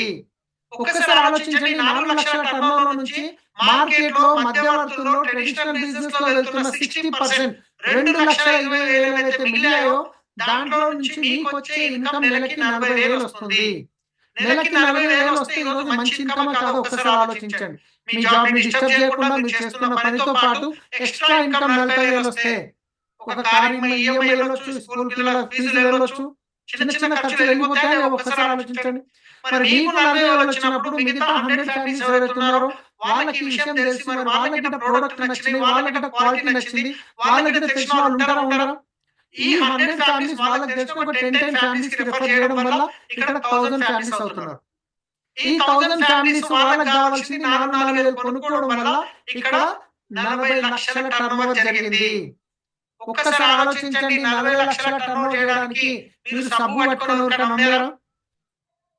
ఒక్కసారి ఆలోచించండి 4,00,000 టర్నోవర్ నుంచి మార్కెట్‌లో మధ్యవర్తుల్లో ట్రెడిషనల్ బిజినెస్‌లో వెళ్తున్న 60% 2,20,000 ఏవైతే మిగిలాయో దాంట్లో నుంచి మీకొచ్చే ఇన్‌కమ్ నెలకి 40,000 వస్తుంది. నెలకి 40,000 వస్తే ఈ రోజు మంచి ఇన్‌కమా కాదో ఒక్కసారి ఆలోచించండి. మీ జాబ్‌ని డిస్టర్బ్ చేయకుండా మీరు చేస్తున్న పనితో పాటు ఎక్స్‌ట్రా ఇన్‌కమ్ 40,000 వస్తే ఒక కారు ఈఎంఐ వెళ్ళొచ్చు, స్కూల్ పిల్లల ఫీజులు వెళ్ళొచ్చు. చిన్న చిన్న ఖర్చులు వెళ్ళిపోతాయా లేవో ఒక్కసారి ఆలోచించండి. మరి మీకు 40,000 వచ్చినప్పుడు మిగతా 100 ఫ్యామిలీస్ ఎవరైతే ఉన్నారో వాళ్ళకి ఈ విషయం తెలిసి మరి వాళ్ళకిట ప్రొడక్ట్ నచ్చింది, వాళ్ళకిట క్వాలిటీ నచ్చింది, వాళ్ళకిట తెలిసిన వాళ్ళు ఉంటారా ఉండరా? ఈ 100 ఫ్యామిలీస్ వాళ్ళకి తెలిసిన ఒక 10 ఫ్యామిలీస్‌కి రిఫర్ చేయడం వల్ల ఇక్కడ 1,000 ఫ్యామిలీస్ అవుతున్నారు. ఈ 1,000 ఫ్యామిలీస్ వాళ్ళకి కావాల్సింది 4,000 కొనుక్కోవడం వల్ల ఇక్కడ 40,00,000 టర్నోవర్ జరిగింది. ఒక్కసారి ఆలోచించండి 40,00,000 టర్నోవర్ చేయడానికి మీరు సబ్బు పట్టుకొని ఊరికనే ఉండారా?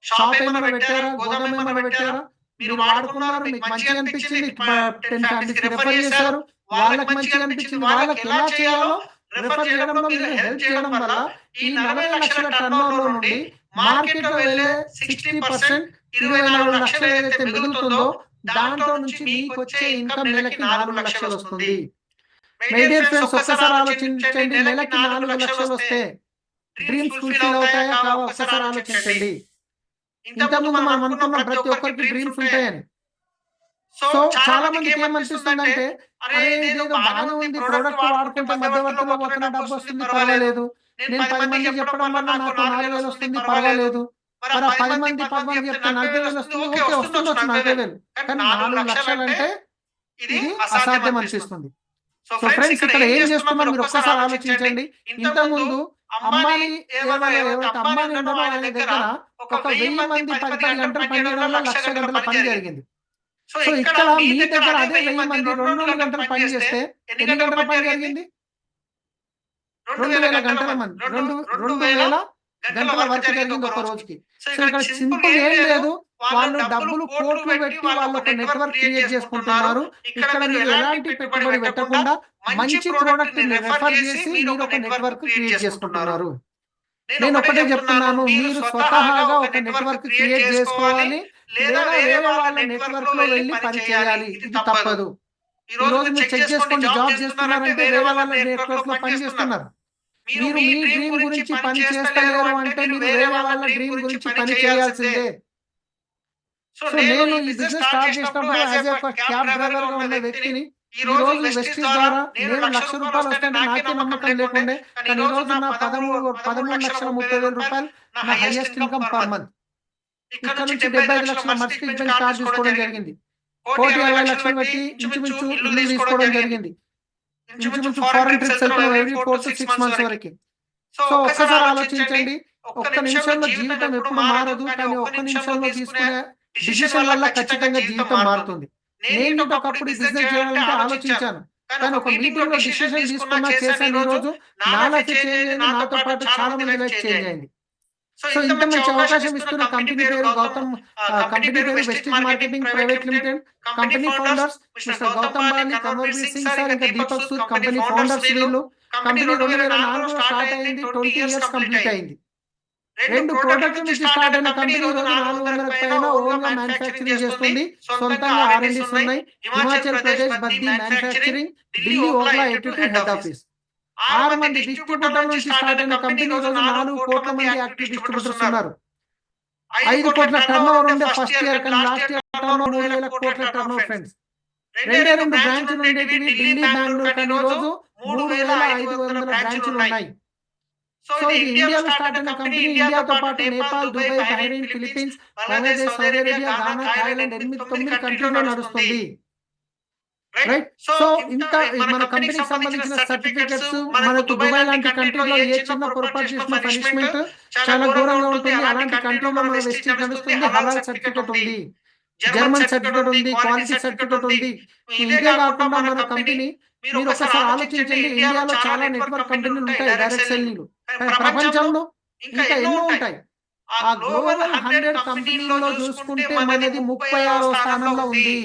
షాప్ ఏమైనా పెట్టారా? గోదాం ఏమైనా పెట్టారా? మీరు వాడుకున్నారు. మీకు మంచిగా అనిపించింది. 10 ఫ్యామిలీస్‌కి రిఫర్ చేశారు. వాళ్ళకి మంచిగా అనిపించింది. వాళ్ళకి ఎలా చేయాలో రిఫర్ చేయడంలో మీరు హెల్ప్ చేయడం వల్ల ఈ 40,00,000 టర్నోవర్‌లో నుండి మార్కెట్‌లో వెళ్ళే 60% 24,00,000 ఏదైతే మిగులుతుందో దాంట్లో నుంచి మీకొచ్చే ఇన్‌కమ్ నెలకి 4,00,000 వస్తుంది. మై డియర్ ఫ్రెండ్స్ ఒక్కసారి ఆలోచించండి. నెలకి 4,00,000 వస్తే డ్రీమ్స్ ఫుల్‌ఫిల్ అవుతాయా కావా ఒక్కసారి ఆలోచించండి. ఇంతకుముందు మనం అనుకున్నాం ప్రతి ఒక్కరికి డ్రీమ్స్ ఉంటాయని. సో చాలా మందికి ఏమనిపిస్తుందంటే అరే ఇదేదో బాగానే ఉంది ప్రొడక్ట్ వాడుకుంటే మధ్యవర్తిలో పక్కన డబ్బు వస్తుంది పర్వాలేదు. నేను 10 మందికి చెప్పడం వల్ల నాకు 4,000 వస్తుంది పర్వాలేదు. మరి ఆ 10 మంది 10 మందికి చెప్తే 40,000 వస్తుంది. ఓకే వస్తుండొచ్చు 40,000. కానీ 4,00,000 అంటే ఇది అసాధ్యం అనిపిస్తుంది. సో ఫ్రెండ్స్ ఇక్కడ ఏం చేస్తున్నాం మీరు ఒక్కసారి ఆలోచించండి. ఇంతకుముందు అంబానీ ఎవరైతే అంబానీ ఉన్నారో ఆయన దగ్గర ఒక 1000 మంది 10 గంటలు పనిచేయడం వల్ల 1,00,000 గంటల పని జరిగింది. సో ఇక్కడ మీ దగ్గర అదే 1000 మంది 200 గంటలు పని చేస్తే ఎన్ని గంటల పని జరిగింది? 2,000 గంటల మంది 2,000 గంటల వర్క్ జరిగింది ఒక రోజుకి. సో ఇక్కడ సింపుల్ ఏం లేదు. వాళ్ళు డబ్బులు కోట్లు పెట్టి వాళ్ళు ఒక నెట్వర్క్ క్రియేట్ చేసుకుంటున్నారు. ఇక్కడ మీరు ఎలాంటి పెట్టుబడి పెట్టకుండా మంచి ప్రొడక్ట్ ని రెఫర్ చేసి మీరు ఒక నెట్వర్క్ క్రియేట్ చేసుకుంటున్నారు. నేను ఒకటే చెప్తున్నాను, మీరు స్వతహాగా ఒక నెట్వర్క్ క్రియేట్ చేసుకోవాలి, లేదా వేరే వాళ్ళ నెట్వర్క్ లో వెళ్ళి పని చేయాలి. ఇది తప్పదు. ఈ రోజు మీరు చెక్ చేసుకోండి, జాబ్ చేస్తున్నారంటే వేరే వాళ్ళ నెట్వర్క్ లో పని చేస్తున్నారు. మీరు మీ డ్రీమ్ గురించి పని చేస్తలేరు అంటే మీరు వేరే వాళ్ళ డ్రీమ్ గురించి పని చేయాల్సిందే. సో నేను ఈ బిజినెస్ స్టార్ట్ చేసినప్పుడు యాజ్ ఒక క్యాబ్ డ్రైవర్ గా ఉన్న వ్యక్తిని ఈ రోజు వెస్టీజ్ ద్వారా నేను ₹1,00,000 వస్తే నాకే నమ్మకం లేకుండే. కానీ ఈ రోజు నా 13,30,30,000 నా హైయెస్ట్ ఇన్కమ్ పర్ మంత్. ఇక్కడ నుంచి 75 లక్షల మర్సిడీస్ బెంజ్ కార్ తీసుకోవడం జరిగింది. 1,60,00,000 పెట్టి ఇంచుమించు ఇల్లు తీసుకోవడం జరిగింది. ఇంచుమించు ఫారెన్ ట్రిప్స్ వెళ్తున్నాం ఎవ్రీ 4 to 6 మంత్స్ వరకు. సో ఒక్కసారి ఆలోచించండి, ఒక్క నిమిషంలో జీవితం ఎప్పుడు మారదు, కానీ ఒక్క నిమిషంలో తీసుకునే డిసిషన్ వల్ల ఖచ్చితంగా జీవితం మారుతుంది. నేను ఒకప్పుడు బిజినెస్ చేయాలంటే ఆలోచించాను, కానీ ఒక మీటింగ్ లో డిసిషన్ తీసుకున్నా చేశాను. ఈ రోజు నా లైఫ్ చేంజ్ అయింది, నాతో పాటు చాలా మంది లైఫ్ చేంజ్ అయింది. సో ఇంత మంచి అవకాశం ఇస్తున్న కంపెనీ పేరు కంపెనీ పేరు Vestige marketing private limited. Company founders mister Gautam Bali, Kamarveer Singh sir, ఇంకా దీపక్ సూద్ కంపెనీ ఫౌండర్స్ వీళ్ళు. కంపెనీ 2004లో స్టార్ట్ అయింది, 20 ఇయర్స్ కంప్లీట్ అయింది. 2 ప్రొడక్ట్ నుంచి స్టార్ట్ అయిన కంపెనీ ఈ రోజు 400 పైన ఓన్ గా మ్యానుఫ్యాక్చరింగ్ చేస్తుంది. సొంతంగా R&Ds ఉన్నాయి. Himachal Pradesh Baddi manufacturing, Delhi Okhla 82 head office. 6 మంది డిస్ట్రిబ్యూటర్ నుంచి స్టార్ట్ అయిన కంపెనీ ఈ రోజు 4 కోట్ల మంది యాక్టివ్ డిస్ట్రిబ్యూటర్స్ ఉన్నారు. 5 కోట్ల టర్నోవర్ ఉండే ఫస్ట్ ఇయర్, కానీ లాస్ట్ ఇయర్ టర్నోవర్ 3,000 కోట్ల టర్నోవర్ ఫ్రెండ్స్. 2 బ్రాంచ్లు ఉండేటివి ఢిల్లీ, బెంగళూరు, కానీ ఈ రోజు 3,500 బ్రాంచ్లు ఉన్నాయి. సో ఇది ఇండియాలో స్టార్ట్ అయిన కంపెనీ. ఇండియాతో పాటు Nepal, Dubai, Bahrain, Philippines, Bangladesh, Saudi Arabia, Ghana, Thailand 8-9 కంట్రీల్లో నడుస్తుంది. రైట్. సో ఇంకా మన కంపెనీకి సంబంధించిన సర్టిఫికెట్స్ మనకు దుబాయ్ లాంటి కంట్రీలో ఏ చిన్న పొరపాటు చేసిన పనిష్మెంట్ చాలా ఘోరంగా ఉంటుంది. అలాంటి కంట్రీలో మన వెస్టీజ్ నడుస్తుంది. హలాల్ సర్టిఫికెట్ ఉంది, జర్మన్ సర్టిఫికెట్ ఉంది, క్వాలిటీ సర్టిఫికెట్ ఉంది. ఇదే కాకుండా మన కంపెనీ మీరు ఒకసారి ఆలోచించండి, ఇండియాలో చాలా నెట్వర్క్ కంపెనీలు ఉంటాయి, డైరెక్ట్ సెల్లింగ్. ప్రపంచంలో ఇంకా ఎన్నో ఉంటాయి. ఆ గ్లోబల్ 100 కంపెనీల్లో చూసుకుంటే మనది 36వ స్థానంలో ఉంది.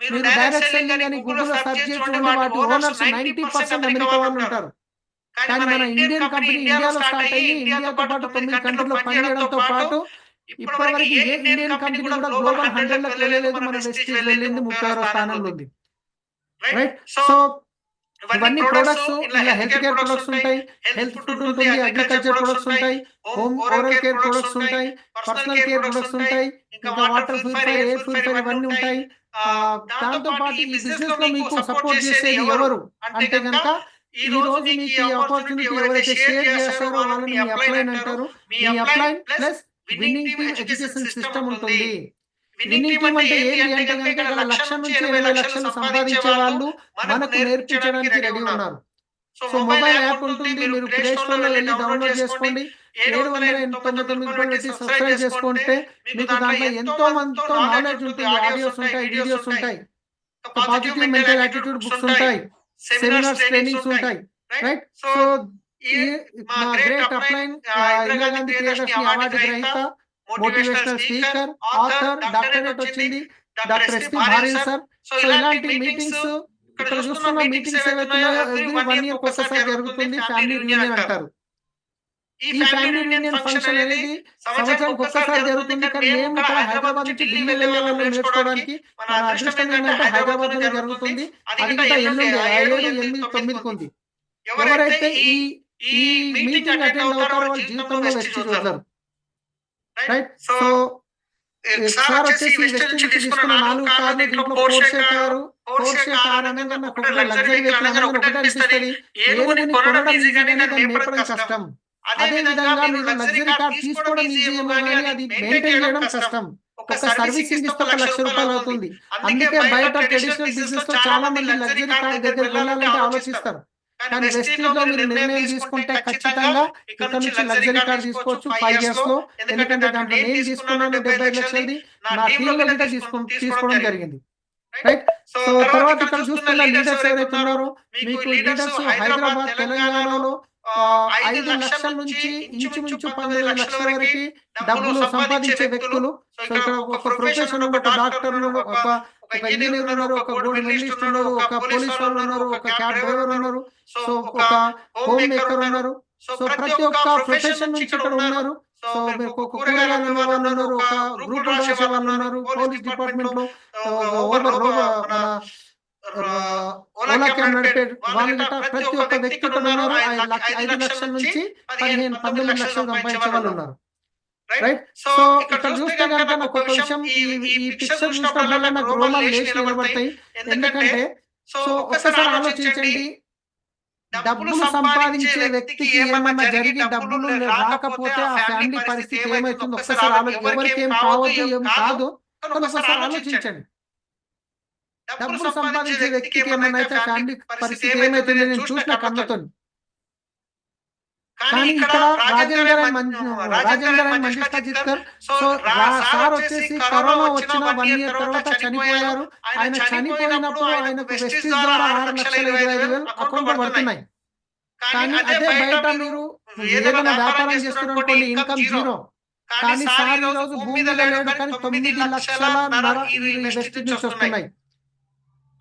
మీరు డైరెక్ట్ సెల్లింగ్ అని గూగుల్ లో సెర్చ్ చేసి వాటి ఓనర్స్ 90% అమెరికా వాళ్ళు ఉంటారు. కానీ మన ఇండియన్ కంపెనీ ఇండియాలో స్టార్ట్ అయ్యి ఇండియాతో పాటు 9 కంట్రీల్లో పనిచేయడంతో పాటు ఇప్పటివరకు ఏ ఇండియన్ కంపెనీ కూడా గ్లోబల్ 100 లోకి వెళ్ళలేదు. మన వెస్టీజ్ వెళ్ళింది 36వ స్థానంలో ఉంది. రైట్. సో ఇవన్నీ ప్రొడక్ట్స్, ఇలా హెల్త్ కేర్ ప్రొడక్ట్స్ ఉంటాయి, హెల్త్ ఫుడ్ ఉంటుంది, అగ్రికల్చర్ ప్రొడక్ట్స్ ఉంటాయి, హోమ్ ఓరల్ కేర్ ప్రొడక్ట్స్ ఉంటాయి, పర్సనల్ కేర్ ప్రొడక్ట్స్ ఉంటాయి, ఇంకా వాటర్ ప్యూరిఫైర్, ఎయిర్ ప్యూరిఫైర్ ఇవన్నీ ఉంటాయి. దాంతో పాటు ఈ బిజినెస్ లో మీకు సపోర్ట్ చేసేది ఎవరు అంటే కనుక ఈ రోజు మీకు ఈ ఆపర్చునిటీ ఎవరైతే షేర్ చేస్తారో వాళ్ళని మీ అప్లైన్ అంటారు. మీ upline plus winning team education system ఉంటుంది. విన్నింగ్ టీమ్ అంటే ఏంటి అంటే కనుక ఇక్కడ 1,00,000 నుంచి 20 లక్షలు సంపాదించే వాళ్ళు మనకు నేర్పించడానికి రెడీ ఉన్నారు. సో మొబైల్ యాప్ ఉంటుంది, మీరు ప్లే స్టోర్ లో వెళ్ళి డౌన్లోడ్ చేసుకోండి. $799 పెట్టి సబ్స్క్రైబ్ చేసుకుంటే మీకు దాంట్లో ఎంతో మందితో నాలెడ్జ్ ఉంటుంది. ఆడియోస్ ఉంటాయి, వీడియోస్ ఉంటాయి, పాజిటివ్ మెంటల్ యాటిట్యూడ్ బుక్స్ ఉంటాయి, సెమినార్స్, ట్రైనింగ్స్ ఉంటాయి. రైట్. సో మా great upline Indira Gandhi Priyadarshini award గ్రహీత, మోటివేషనల్ స్పీకర్, ఆథర్, డాక్టరేట్ వచ్చింది డాక్టర్ ఎస్పీ భార్య సార్. సో ఇలాంటి మీటింగ్స్ ఇక్కడ చూస్తున్న మీటింగ్స్ ఏవైతున్నాయో ఎవ్రీ 1 ఇయర్ ఒకసారి జరుగుతుంది. ఫ్యామిలీ రీయూనియన్ అంటారు. ఈ ఫ్యామిలీ రీయూనియన్ ఫంక్షన్ అనేది సంవత్సరానికి ఒక్కసారి జరుగుతుంది. కానీ మేము ఇక్కడ హైదరాబాద్ నుంచి ఢిల్లీ వెళ్ళే వాళ్ళని నేర్చుకోవడానికి మన అదృష్టం ఏంటంటే హైదరాబాద్ లో జరుగుతుంది. అది ఇంకా ఎల్లుండి 7, 8, 9 ఉంది. ఎవరైతే ఈ మీటింగ్ అటెండ్ అవుతారో వాళ్ళ జీవితంలో వెస్టీజ్ వదలరు. రైట్. సో సార్ వచ్చేసి వెస్టీజ్ నుంచి తీసుకున్న 4 కార్లు, దీంట్లో పోర్షే కార్ అనగా నాకు ఒకటే లగ్జరీ వెహికల్ అనగా ఒకటే అనిపిస్తుంది. ఏనుగుని కొనడం ఈజీ కానీ దాన్ని మేపడం కష్టం. అదే విధంగా మీరు లగ్జరీ కార్ తీసుకోవడం ఈజీ ఏమో కానీ అది మెయింటైన్ చేయడం కష్టం. ఒక సర్వీసింగ్ ఇస్తే ₹1,00,000 అవుతుంది. అందుకే బయట ట్రెడిషనల్ బిజినెస్ లో చాలా మంది లగ్జరీ కార్ దగ్గరికి వెళ్ళాలంటే ఆలోచిస్తారు. కానీ వెస్టీజ్ లో మీరు నిర్ణయం తీసుకుంటే ఖచ్చితంగా ఇక్కడ నుంచి లగ్జరీ కార్ తీసుకోవచ్చు 5 ఇయర్స్ లో. ఎందుకంటే దాంట్లో నేను తీసుకున్నాను 75 లక్షలది, నా టీమ్ లో కూడా తీసుకోవడం జరిగింది. రైట్. సో తర్వాత ఇక్కడ చూస్తున్న లీడర్స్ ఎవరైతే ఉన్నారో మీకు లీడర్స్ హైదరాబాద్, తెలంగాణలో 5,00,000 నుంచి ఇంచుమించు 19,00,000 వరకి డబ్బులు సంపాదించే వ్యక్తులు. సో ఇక్కడ ఒక ప్రొఫెషన్ ఉంది. ఒక డాక్టర్ ఉన్నాడు, ఒక ఇంజినీర్ ఉన్నారు, ఒక జర్నలిస్ట్ ఉన్నాడు, ఒక పోలీస్ వాళ్ళు ఉన్నారు, ఒక క్యాబ్ డ్రైవర్ ఉన్నారు, సో ఒక హోమ్ మేకర్ ఉన్నారు. సో ప్రతి ఒక్క ప్రొఫెషన్ నుంచి ఇక్కడ ఉన్నారు. సో మీకు ఒక కూరగాయలు అమ్మే వాళ్ళు ఉన్నారు, ఒక గ్రూప్ రాసే వాళ్ళు ఉన్నారు, పోలీస్ డిపార్ట్మెంట్ లో మన ఓలా క్యాబ్ నడిపే వాళ్ళు గిట్ట ప్రతి ఒక్క వ్యక్తి ఇక్కడ ఉన్నారు. 5,00,000 నుంచి 19,00,000 సంపాదించే వాళ్ళు ఉన్నారు. రైట్. సో ఇక్కడ చూస్తే కనుక నాకు ఒక విషయం, ఈ పిక్చర్ చూసినప్పుడల్లా నాకు రోమాలు లేచి నిలబడతాయి. ఎందుకంటే సో ఒక్కసారి ఆలోచించండి, డబ్బులు సంపాదించే వ్యక్తికి ఏమన్నా జరిగి డబ్బులు రాకపోతే ఆ ఫ్యామిలీ పరిస్థితి ఏమైతుందో ఒక్కసారి ఎవరికి ఏం కావద్దు, ఏం కాదు, కానీ ఒకసారి ఆలోచించండి. డబ్బులు సంపాదించే వ్యక్తికి ఏమన్నా అయితే ఫ్యామిలీ పరిస్థితి ఏమైతుంది నేను చూసిన కళ్ళతో. కానీ ఇక్కడ రాజేందర్ అండ్ మంజుష్ఠా జిత్కర్, సో సార్ వచ్చేసి కరోనా వచ్చిన 1 year తర్వాత చనిపోయారు. ఆయన చనిపోయినప్పుడు ఆయనకు వెస్టీజ్ ద్వారా 6,25,000 అకౌంట్ పడుతున్నాయి. కానీ అదే బయట మీరు ఏదైనా వ్యాపారం చేస్తున్నారు, ఇన్కమ్ జీరో. కానీ సార్ ఈ రోజు భూమి మీద లేడు, కానీ 9,00,000 ఈ వెస్టీజ్ నుంచి వస్తున్నాయి.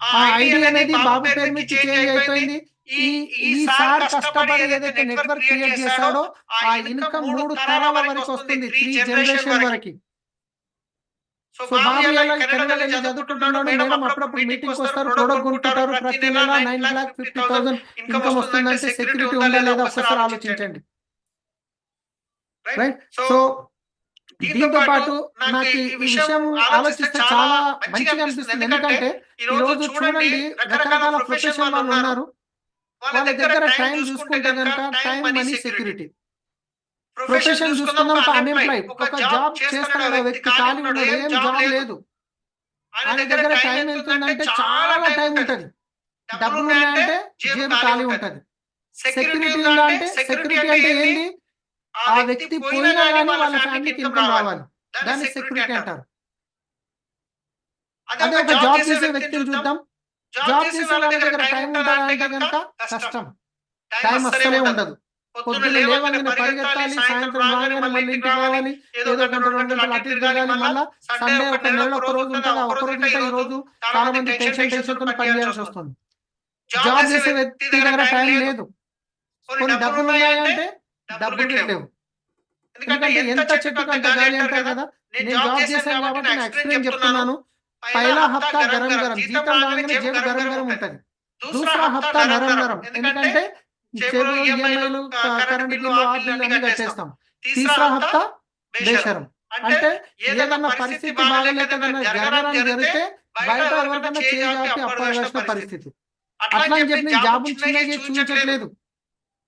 ఆ ఐడి అనేది బాబు పేరు మీద చేంజ్ అయిపోయింది. ఈ సార్ కష్టపడి ఏదైతే నెట్వర్క్ క్రియేట్ చేశాడో ఆ ఇన్కమ్ 3 తరాల వరకు వస్తుంది, 3 జనరేషన్ వరకు. సో బాబు ఎలా కెనడాలో చదువుకుంటున్నాడు, మేడం అప్పుడప్పుడు మీటింగ్స్ వస్తారు, ప్రొడక్ట్ కొంటుంటారు, ప్రతి నెల 9,50,000 ఇన్కమ్ వస్తుందంటే సెక్యూరిటీ ఉందా లేదా ఒకసారి ఆలోచించండి. రైట్. సో దీంతో పాటు నాకు ఈ విషయం ఆలోచిస్తే చాలా మంచిగా అనిపిస్తుంది. ఎందుకంటే ఈ రోజు చూడండి రకరకాల ప్రొఫెషన్ వాళ్ళు ఉన్నారు, వాళ్ళ దగ్గర టైం చూసుకుంటే కనుక టైం, మనీ, సెక్యూరిటీ. ప్రొఫెషన్ చూసుకుందాం, ఒక అన్ఎంప్లాయిడ్, ఒక జాబ్ చేస్తున్నాడు వ్యక్తి, ఖాళీ ఉన్నాడు, ఏం జాబ్ లేదు, ఆయన దగ్గర టైం ఎంత ఉందంటే చాలా టైం ఉంటది. డబ్బులు ఉన్నాయంటే జేబు ఖాళీ ఉంటది. సెక్యూరిటీ ఉందా అంటే సెక్యూరిటీ అంటే ఏంటి, ఆ వ్యక్తి పోయినా కానీ వాళ్ళ ఫ్యామిలీకి ఇన్కమ్ రావాలి, దాన్ని సెక్యూరిటీ అంటారు. అదే ఒక జాబ్ చేసే వ్యక్తిని చూద్దాం. జాబ్ చేసే వాళ్ళ దగ్గర టైం ఉంటుందా అంటే కనుక కష్టం, టైం అస్సలే ఉండదు. పొద్దున్న లేవగానే పరిగెత్తాలి, సాయంత్రం రాగానే మళ్ళీ ఇంటికి రావాలి, ఏదో గంట 2 గంటలు అటు ఇటు తిరగాలి. మళ్ళా సండే ఒక నెలలో ఒక రోజు ఉంటుంది, ఆ ఒక్క రోజు ఈ రోజు చాలా మంది టెన్షన్ తో పని చేయాల్సి వస్తుంది. జాబ్ చేసే వ్యక్తి దగ్గర టైం లేదు. కొన్ని డబ్బులు ఉన్నాయంటే డబ్బులు లేవు. ఎందుకంటే ఎంత చెట్టు కంటే గాలి అంటారు కదా. నేను జాబ్ చేశాను కాబట్టి నా ఎక్స్పీరియన్స్ చెప్తున్నాను. పైలా హప్తా గరం గరం, జీతం రాగానే జేబు గరం గరం ఉంటది. దూసరా హప్తా నరం నరం, ఎందుకంటే జేబు ఈఎంఐలు, కరెంట్ బిల్లు, ఆ బిల్లు అన్ని కట్టేస్తాం. తీసరా హప్తా బేషరం, అంటే ఏదన్నా పరిస్థితి బాగలేక గరగరం జరిగితే బయట ఎవరికైనా చేయడానికి అప్పవలసిన పరిస్థితి. అట్లా అని చెప్పి నేను జాబులు చిన్నగా చూపించట్లేదు,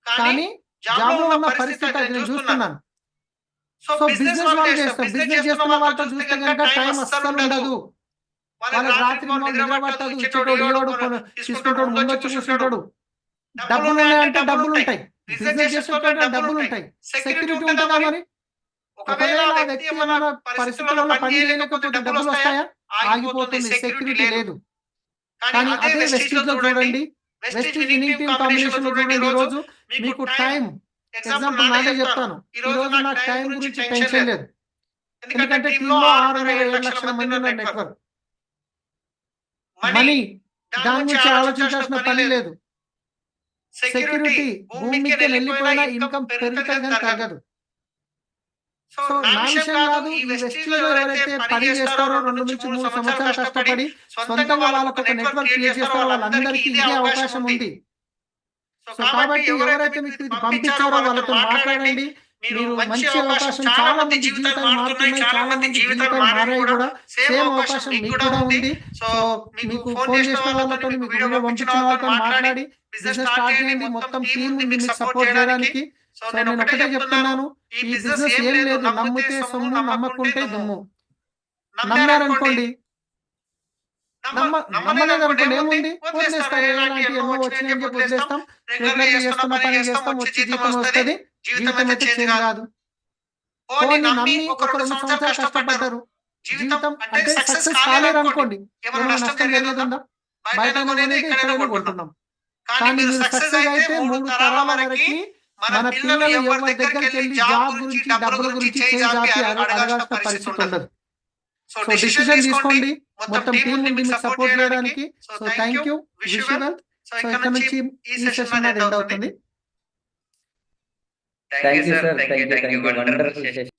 కానీ జాబ్ లో ఉన్న పరిస్థితి అది నేను చూస్తున్నాను. సో బిజినెస్ వాళ్ళు చేస్తాం, బిజినెస్ చేస్తున్న వాళ్ళతో చూస్తే కనుక టైం అస్సలు ఉండదు. వాళ్ళ రాత్రి నిద్ర పట్టదు, ఇచ్చేటోడు ఇవ్వడు, తీసుకుంటాడు, ముందొచ్చి చూసుకుంటాడు. డబ్బులు ఉన్నాయంటే డబ్బులు ఉంటాయి, బిజినెస్ చేస్తుంటే డబ్బులు ఉంటాయి, సెక్యూరిటీ ఉంటుందా మరి? ఒకవేళ ఆ వ్యక్తి ఏమైనా పరిస్థితులలో పని చేయలేకపోతే డబ్బులు వస్తాయా? ఆగిపోతుంది, సెక్యూరిటీ లేదు. కానీ అదే వెస్టీజ్ లో చూడండి, వెస్టీజ్ విన్నింగ్ టీమ్ కాంబినేషన్ లో చూడండి, ఈ రోజు మీకు టైం, ఎగ్జాంపుల్ నాదే చెప్తాను, ఈ రోజు నాకు టైం గురించి టెన్షన్ లేదు. ఎందుకంటే టీమ్ లో 6,7,00,000 మంది ఉన్న నెట్వర్క్. మనీ, దాని గురించి ఆలోచించాల్సిన పని లేదు. సెక్యూరిటీ, భూమికి వెళ్ళిపోయినా ఇన్కమ్ పెరుగుతుంది కానీ తగ్గదు. సో నా విషయం కాదు, ఈ వెస్టీజ్ లో ఎవరైతే పని చేస్తారో 2 నుంచి 3 సంవత్సరాలు కష్టపడి సొంతంగా వాళ్ళకు ఒక నెట్వర్క్ క్రియేట్ చేస్తారో వాళ్ళందరికీ ఇదే అవకాశం ఉంది. సో కాబట్టి ఎవరైతే మీకు ఇది పంపించారో వాళ్ళతో మాట్లాడండి. మీరు మంచి అవకాశం, చాలా మంది జీవితాలు మారుతున్నాయి, చాలా మంది జీవితాలు మారాయి కూడా. సేమ్ అవకాశం మీకు కూడా ఉంది. సో మీకు ఫోన్ చేసిన వాళ్ళతో, మీకు వీడియో పంపించిన వాళ్ళతో మాట్లాడి బిజినెస్ స్టార్ట్ చేయండి. మొత్తం టీం ఉంది మీకు సపోర్ట్ చేయడానికి. సో నేను ఒకటే చెప్తున్నాను, ఈ బిజినెస్ ఏం లేదు, నమ్మితే సొమ్ము, నమ్మకుంటే దుమ్ము. నమ్మారనుకోండి, నమ్మలేదనుకోండి ఏముంది, వదిలేస్తారు. ఎలాంటి ఎన్నో వచ్చినాయని చెప్పి వదిలేస్తాం, రెగ్యులర్ గా చేస్తున్న పని చేస్తాం, వచ్చి జీతం వస్తుంది, జీవితం అయితే చేంజ్ కాదు. పోనీ నమ్మి ఒక 2 సంవత్సరాలు కష్టపడ్డారు, జీవితం అంటే సక్సెస్ కాలేరు అనుకోండి, ఏమైనా నష్టం జరుగుతుందా? బయట కొనేది ఎక్కడైనా కొంటున్నాం. కానీ మీరు సక్సెస్ అయితే 3 తరాల వరకు మన పిల్లలు ఎవరి దగ్గరికి వెళ్ళి జాబ్ గురించి డబ్బుల గురించి చేయి జాపి అడగాల్సిన పరిస్థితి ఉండదు. సో డిసిషన్ తీసుకోండి, మొత్తం టీం ఉంది మీకు సపోర్ట్ చేయడానికి. So thank you, wish you well. So ఇక్కడ నుంచి ఈ సెషన్ ఎండ్ అవుతుంది. Thank you sir, thank you wonderful